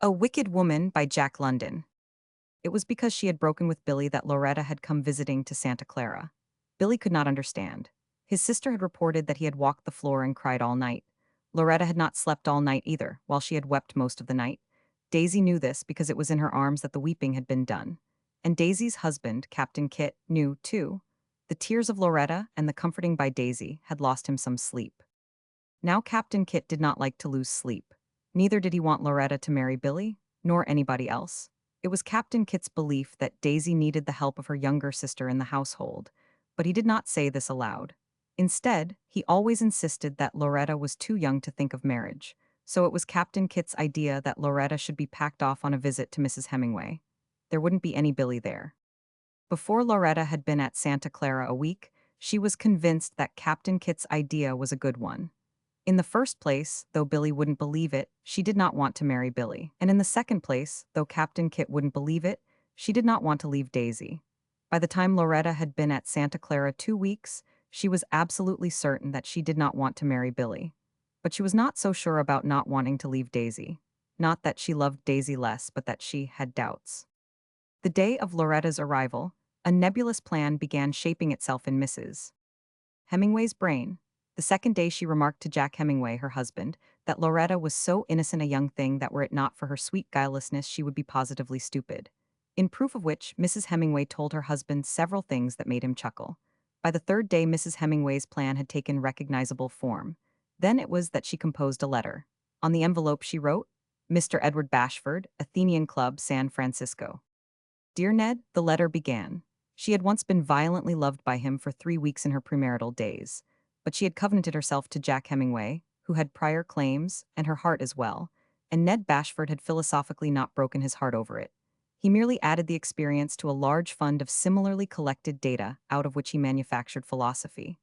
A Wicked Woman by Jack London. It was because she had broken with Billy that Loretta had come visiting to Santa Clara. Billy could not understand. His sister had reported that he had walked the floor and cried all night. Loretta had not slept all night either, while she had wept most of the night. Daisy knew this because it was in her arms that the weeping had been done. And Daisy's husband, Captain Kit, knew, too. The tears of Loretta and the comforting by Daisy had lost him some sleep. Now Captain Kit did not like to lose sleep. Neither did he want Loretta to marry Billy, nor anybody else. It was Captain Kit's belief that Daisy needed the help of her younger sister in the household, but he did not say this aloud. Instead, he always insisted that Loretta was too young to think of marriage, so it was Captain Kit's idea that Loretta should be packed off on a visit to Mrs. Hemingway. There wouldn't be any Billy there. Before Loretta had been at Santa Clara a week, she was convinced that Captain Kit's idea was a good one. In the first place, though Billy wouldn't believe it, she did not want to marry Billy. And in the second place, though Captain Kit wouldn't believe it, she did not want to leave Daisy. By the time Loretta had been at Santa Clara 2 weeks, she was absolutely certain that she did not want to marry Billy. But she was not so sure about not wanting to leave Daisy. Not that she loved Daisy less, but that she had doubts. The day of Loretta's arrival, a nebulous plan began shaping itself in Mrs. Hemingway's brain. The second day she remarked to Jack Hemingway, her husband, that Loretta was so innocent a young thing that were it not for her sweet guilelessness she would be positively stupid. In proof of which, Mrs. Hemingway told her husband several things that made him chuckle. By the third day Mrs. Hemingway's plan had taken recognizable form. Then it was that she composed a letter. On the envelope she wrote, Mr. Edward Bashford, Athenian Club, San Francisco. Dear Ned, the letter began. She had once been violently loved by him for 3 weeks in her premarital days, but she had covenanted herself to Jack Hemingway, who had prior claims, and her heart as well, and Ned Bashford had philosophically not broken his heart over it. He merely added the experience to a large fund of similarly collected data out of which he manufactured philosophy.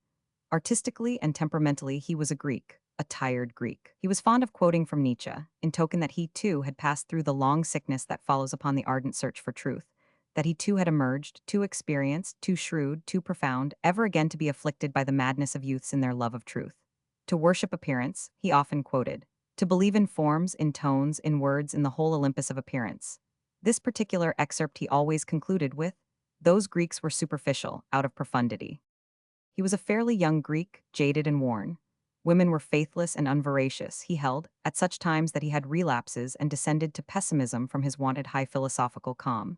Artistically and temperamentally, he was a Greek, a tired Greek. He was fond of quoting from Nietzsche, in token that he too had passed through the long sickness that follows upon the ardent search for truth, that he too had emerged, too experienced, too shrewd, too profound, ever again to be afflicted by the madness of youths in their love of truth. To worship appearance, he often quoted. To believe in forms, in tones, in words, in the whole Olympus of appearance. This particular excerpt he always concluded with, those Greeks were superficial, out of profundity. He was a fairly young Greek, jaded and worn. Women were faithless and unveracious, he held, at such times that he had relapses and descended to pessimism from his wonted high philosophical calm.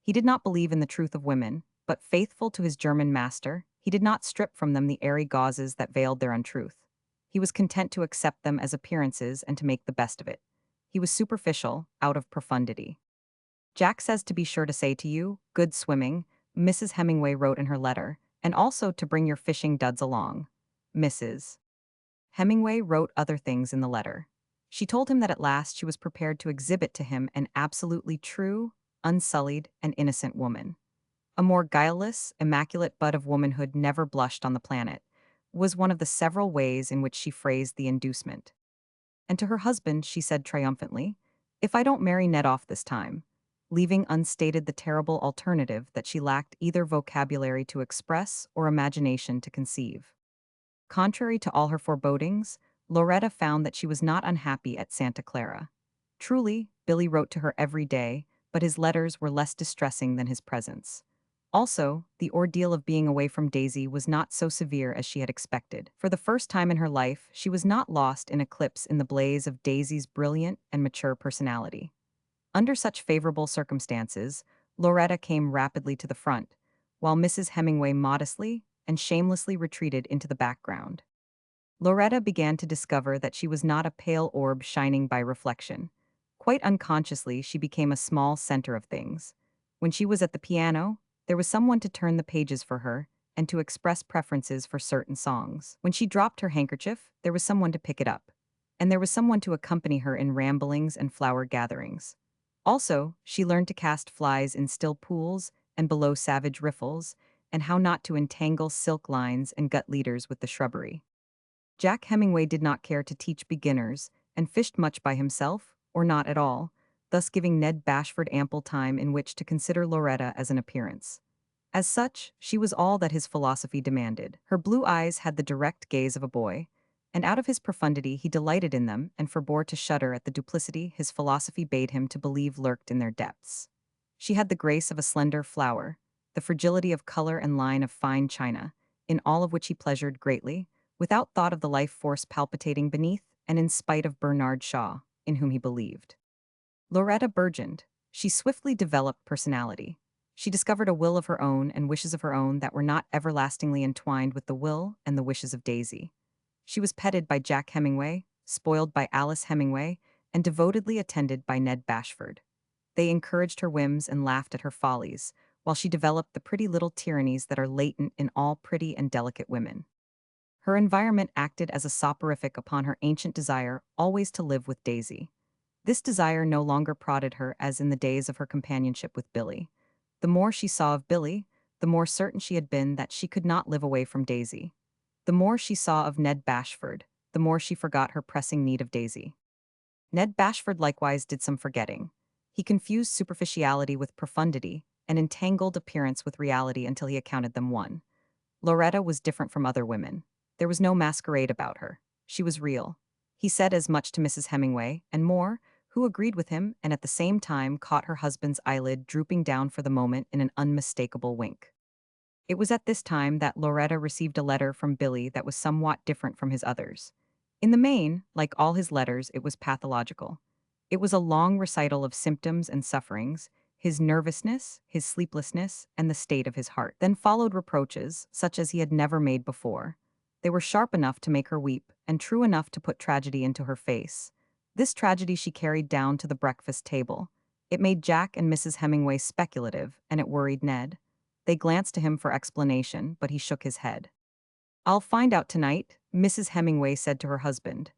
He did not believe in the truth of women, but faithful to his German master, he did not strip from them the airy gauzes that veiled their untruth. He was content to accept them as appearances and to make the best of it. He was superficial, out of profundity. Jack says to be sure to say to you, good swimming, Mrs. Hemingway wrote in her letter, and also to bring your fishing duds along. Mrs. Hemingway wrote other things in the letter. She told him that at last she was prepared to exhibit to him an absolutely true, unsullied, and innocent woman. A more guileless, immaculate bud of womanhood never blushed on the planet, was one of the several ways in which she phrased the inducement. And to her husband she said triumphantly, if I don't marry Ned off this time, leaving unstated the terrible alternative that she lacked either vocabulary to express or imagination to conceive. Contrary to all her forebodings, Loretta found that she was not unhappy at Santa Clara. Truly, Billy wrote to her every day, but his letters were less distressing than his presence. Also, the ordeal of being away from Daisy was not so severe as she had expected. For the first time in her life, she was not lost in eclipse in the blaze of Daisy's brilliant and mature personality. Under such favorable circumstances, Loretta came rapidly to the front, while Mrs. Hemingway modestly and shamelessly retreated into the background. Loretta began to discover that she was not a pale orb shining by reflection. Quite unconsciously, she became a small center of things. When she was at the piano, there was someone to turn the pages for her and to express preferences for certain songs. When she dropped her handkerchief, there was someone to pick it up. And there was someone to accompany her in ramblings and flower gatherings. Also, she learned to cast flies in still pools and below savage riffles, and how not to entangle silk lines and gut leaders with the shrubbery. Jack Hemingway did not care to teach beginners, and fished much by himself, or not at all, thus giving Ned Bashford ample time in which to consider Loretta as an appearance. As such, she was all that his philosophy demanded. Her blue eyes had the direct gaze of a boy. and out of his profundity he delighted in them and forbore to shudder at the duplicity his philosophy bade him to believe lurked in their depths. She had the grace of a slender flower, the fragility of color and line of fine china, in all of which he pleasured greatly, without thought of the life force palpitating beneath, and in spite of Bernard Shaw, in whom he believed. Loretta burgeoned. She swiftly developed personality. She discovered a will of her own and wishes of her own that were not everlastingly entwined with the will and the wishes of Daisy. She was petted by Jack Hemingway, spoiled by Alice Hemingway, and devotedly attended by Ned Bashford. They encouraged her whims and laughed at her follies, while she developed the pretty little tyrannies that are latent in all pretty and delicate women. Her environment acted as a soporific upon her ancient desire always to live with Daisy. This desire no longer prodded her as in the days of her companionship with Billy. The more she saw of Billy, the more certain she had been that she could not live away from Daisy. The more she saw of Ned Bashford, the more she forgot her pressing need of Daisy. Ned Bashford likewise did some forgetting. He confused superficiality with profundity, and entangled appearance with reality until he accounted them one. Loretta was different from other women. There was no masquerade about her. She was real. He said as much to Mrs. Hemingway, and more, who agreed with him and at the same time caught her husband's eyelid drooping down for the moment in an unmistakable wink. It was at this time that Loretta received a letter from Billy that was somewhat different from his others. In the main, like all his letters, it was pathological. It was a long recital of symptoms and sufferings, his nervousness, his sleeplessness, and the state of his heart. Then followed reproaches, such as he had never made before. They were sharp enough to make her weep, and true enough to put tragedy into her face. This tragedy she carried down to the breakfast table. It made Jack and Mrs. Hemingway speculative, and it worried Ned. They glanced to him for explanation, but he shook his head. "I'll find out tonight," Mrs. Hemingway said to her husband.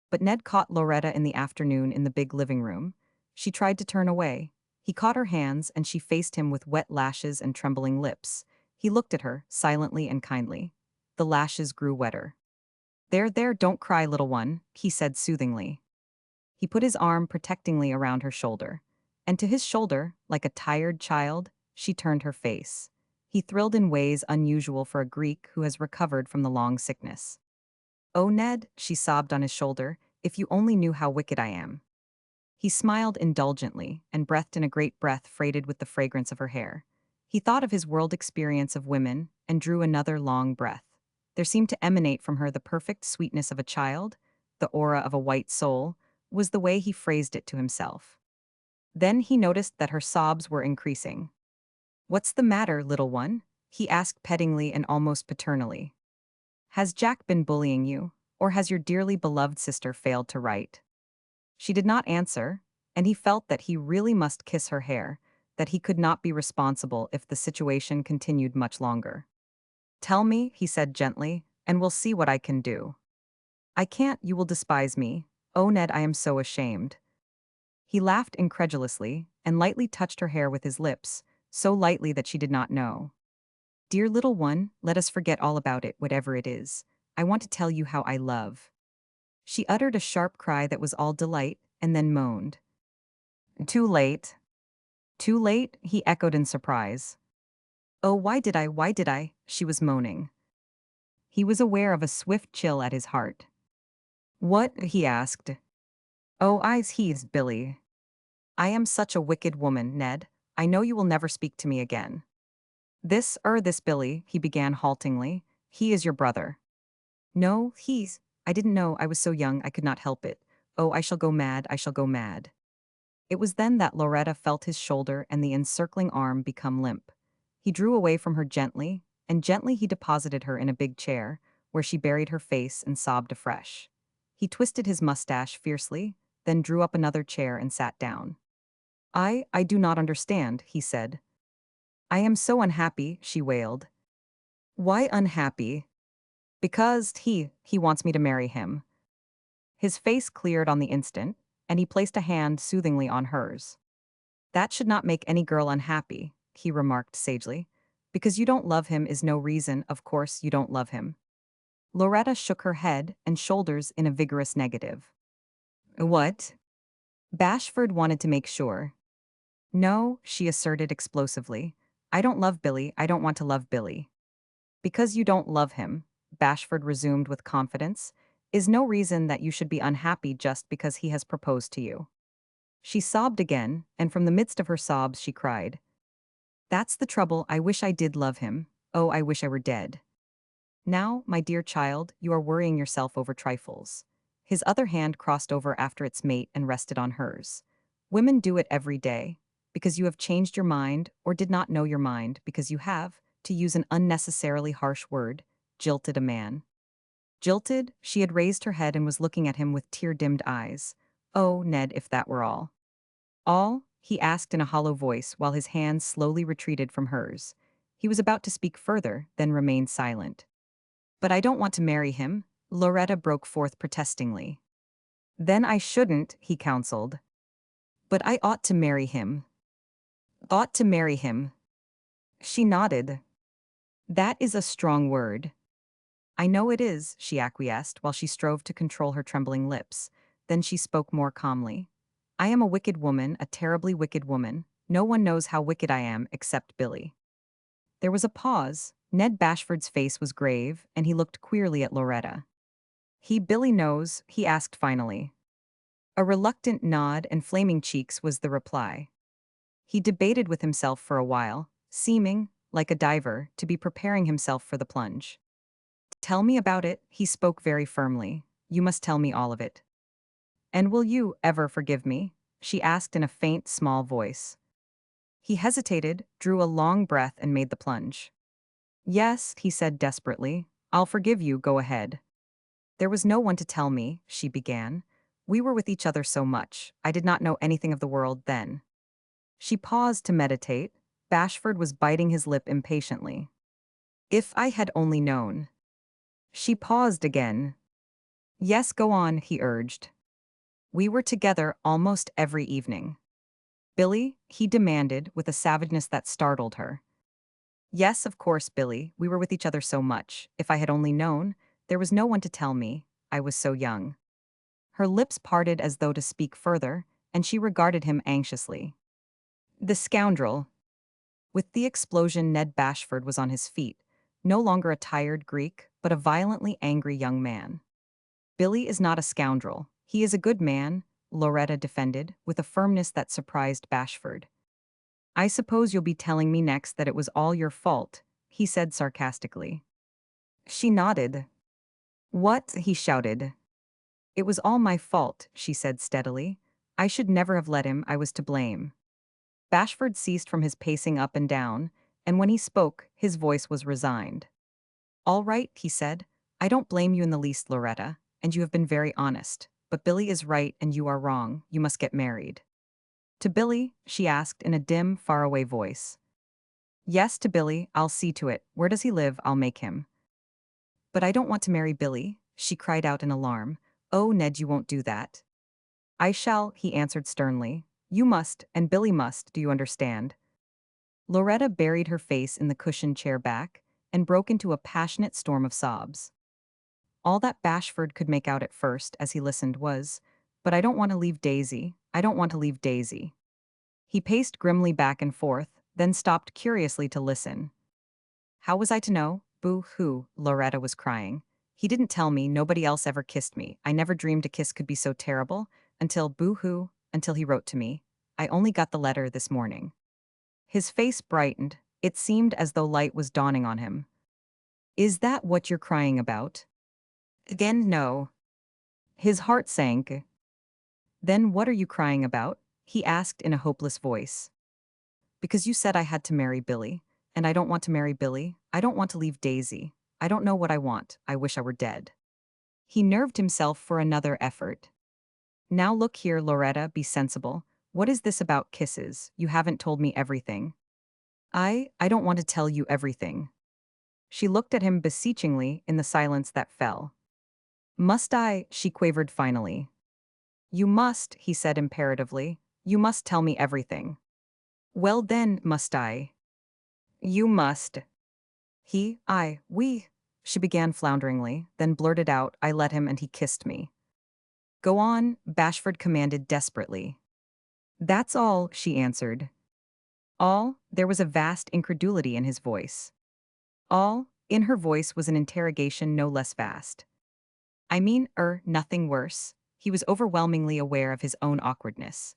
But Ned caught Loretta in the afternoon in the big living room. She tried to turn away. He caught her hands, and she faced him with wet lashes and trembling lips. He looked at her, silently and kindly. The lashes grew wetter. "There, there, don't cry, little one," he said soothingly. He put his arm protectingly around her shoulder. And to his shoulder, like a tired child, she turned her face. He thrilled in ways unusual for a Greek who has recovered from the long sickness. "Oh, Ned," she sobbed on his shoulder, "if you only knew how wicked I am." He smiled indulgently and breathed in a great breath freighted with the fragrance of her hair. He thought of his world experience of women and drew another long breath. There seemed to emanate from her the perfect sweetness of a child, the aura of a white soul, was the way he phrased it to himself. Then he noticed that her sobs were increasing. "What's the matter, little one?" he asked pettingly and almost paternally. "Has Jack been bullying you, or has your dearly beloved sister failed to write?" She did not answer, and he felt that he really must kiss her hair, that he could not be responsible if the situation continued much longer. "Tell me," he said gently, "and we'll see what I can do." "I can't, you will despise me. Oh, Ned, I am so ashamed." He laughed incredulously and lightly touched her hair with his lips, so lightly that she did not know. "Dear little one, let us forget all about it, whatever it is. I want to tell you how I love." She uttered a sharp cry that was all delight, and then moaned. "Too late." "Too late?" he echoed in surprise. "Oh, why did I?" she was moaning. He was aware of a swift chill at his heart. "What?" he asked. "Oh, eyes heaves, Billy. I am such a wicked woman, Ned. I know you will never speak to me again." This Billy," he began haltingly. "He is your brother." "No, I didn't know, I was so young, I could not help it. Oh, I shall go mad, I shall go mad." It was then that Loretta felt his shoulder and the encircling arm become limp. He drew away from her gently, and gently he deposited her in a big chair, where she buried her face and sobbed afresh. He twisted his mustache fiercely, then drew up another chair and sat down. I do not understand," he said. "I am so unhappy," she wailed. "Why unhappy?" "Because he wants me to marry him." His face cleared on the instant, and he placed a hand soothingly on hers. "That should not make any girl unhappy," he remarked sagely. "Because you don't love him is no reason, of course, you don't love him." Loretta shook her head and shoulders in a vigorous negative. "What?" Bashford wanted to make sure. "No," she asserted explosively. "I don't love Billy, I don't want to love Billy." "Because you don't love him," Bashford resumed with confidence, is no reason that you should be unhappy just because he has proposed to you." She sobbed again, and from the midst of her sobs she cried, "That's the trouble, I wish I did love him. Oh, I wish I were dead." "Now, my dear child, you are worrying yourself over trifles." His other hand crossed over after its mate and rested on hers. "Women do it every day. Because you have changed your mind, or did not know your mind, because you have, to use an unnecessarily harsh word, jilted a man." Jilted? She had raised her head and was looking at him with tear-dimmed eyes. "Oh, Ned, if that were all." "All?" he asked in a hollow voice while his hands slowly retreated from hers. He was about to speak further, then remained silent. "But I don't want to marry him," Loretta broke forth protestingly. "Then I shouldn't," he counseled. "But I ought to marry him." "Ought to marry him." She nodded. "That is a strong word." "I know it is," she acquiesced while she strove to control her trembling lips. Then she spoke more calmly. "I am a wicked woman, a terribly wicked woman. No one knows how wicked I am except Billy." There was a pause. Ned Bashford's face was grave, and he looked queerly at Loretta. Billy knows," he asked finally. A reluctant nod and flaming cheeks was the reply. He debated with himself for a while, seeming, like a diver, to be preparing himself for the plunge. "Tell me about it," he spoke very firmly. "You must tell me all of it." "And will you ever forgive me?" she asked in a faint, small voice. He hesitated, drew a long breath and made the plunge. "Yes," he said desperately. "I'll forgive you, go ahead." "There was no one to tell me," she began. "We were with each other so much. I did not know anything of the world then." She paused to meditate. Bashford was biting his lip impatiently. "If I had only known." She paused again. "Yes, go on," he urged. "We were together almost every evening." "Billy?" he demanded with a savageness that startled her. "Yes, of course, Billy, we were with each other so much. If I had only known, there was no one to tell me. I was so young." Her lips parted as though to speak further, and she regarded him anxiously. "The scoundrel." With the explosion, Ned Bashford was on his feet, no longer a tired Greek, but a violently angry young man. "Billy is not a scoundrel. He is a good man," Loretta defended, with a firmness that surprised Bashford. "I suppose you'll be telling me next that it was all your fault," he said sarcastically. She nodded. "What?" he shouted. "It was all my fault," she said steadily. "I should never have let him, I was to blame." Bashford ceased from his pacing up and down, and when he spoke, his voice was resigned. "All right," he said. "I don't blame you in the least, Loretta, and you have been very honest. But Billy is right and you are wrong. You must get married." "To Billy?" she asked in a dim, faraway voice. "Yes, to Billy. I'll see to it. Where does he live? I'll make him." "But I don't want to marry Billy," she cried out in alarm. "Oh, Ned, you won't do that." "I shall," he answered sternly. "You must, and Billy must, do you understand?" Loretta buried her face in the cushioned chair back and broke into a passionate storm of sobs. All that Bashford could make out at first, as he listened, was, "But I don't want to leave Daisy. I don't want to leave Daisy." He paced grimly back and forth, then stopped curiously to listen. "How was I to know? Boo-hoo," Loretta was crying. "He didn't tell me, nobody else ever kissed me. I never dreamed a kiss could be so terrible, until boo-hoo, until he wrote to me. I only got the letter this morning." His face brightened. It seemed as though light was dawning on him. "Is that what you're crying about?" "Again, no." His heart sank. "Then what are you crying about?" he asked in a hopeless voice. "Because you said I had to marry Billy, and I don't want to marry Billy. I don't want to leave Daisy. I don't know what I want. I wish I were dead." He nerved himself for another effort. "Now look here, Loretta, be sensible. What is this about kisses? You haven't told me everything." I don't want to tell you everything." She looked at him beseechingly in the silence that fell. "Must I?" she quavered finally. "You must," he said imperatively. "You must tell me everything." "Well then, must I?" "You must." We," she began flounderingly, then blurted out, "I let him and he kissed me." "Go on," Bashford commanded desperately. "That's all," she answered. "All?" There was a vast incredulity in his voice. "All?" In her voice was an interrogation no less vast. Nothing worse. He was overwhelmingly aware of his own awkwardness.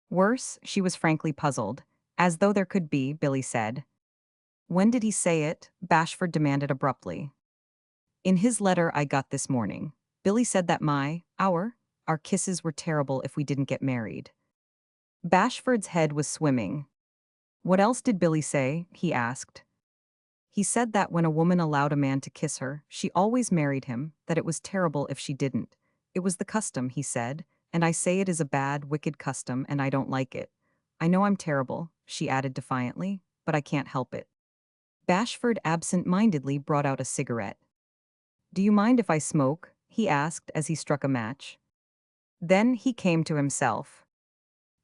Worse, she was frankly puzzled. As though there could be, Billy said. When did he say it? Bashford demanded abruptly. In his letter I got this morning. Billy said that our kisses were terrible if we didn't get married. Bashford's head was swimming. What else did Billy say? He asked. He said that when a woman allowed a man to kiss her, she always married him, that it was terrible if she didn't. It was the custom, he said, and I say it is a bad, wicked custom and I don't like it. I know I'm terrible, she added defiantly, but I can't help it. Bashford absent-mindedly brought out a cigarette. Do you mind if I smoke? He asked as he struck a match. Then he came to himself.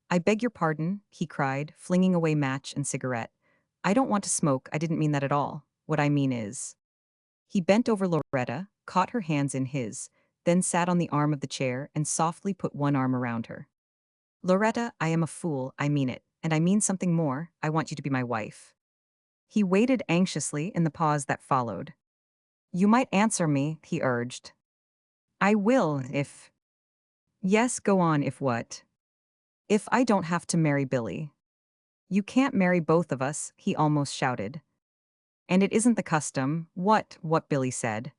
I beg your pardon, he cried, flinging away match and cigarette. I don't want to smoke, I didn't mean that at all. What I mean is. He bent over Loretta, caught her hands in his, then sat on the arm of the chair and softly put one arm around her. Loretta, I am a fool, I mean it, and I mean something more, I want you to be my wife. He waited anxiously in the pause that followed. You might answer me, he urged. I will, if. Yes, go on, if what? If I don't have to marry Billy. You can't marry both of us, he almost shouted. And it isn't the custom, what Billy said.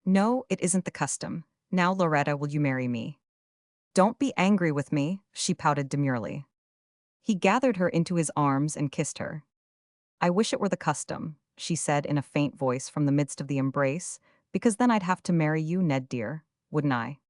No, it isn't the custom. Now, Loretta, will you marry me? Don't be angry with me, she pouted demurely. He gathered her into his arms and kissed her. I wish it were the custom, she said in a faint voice from the midst of the embrace, because then I'd have to marry you, Ned dear, wouldn't I?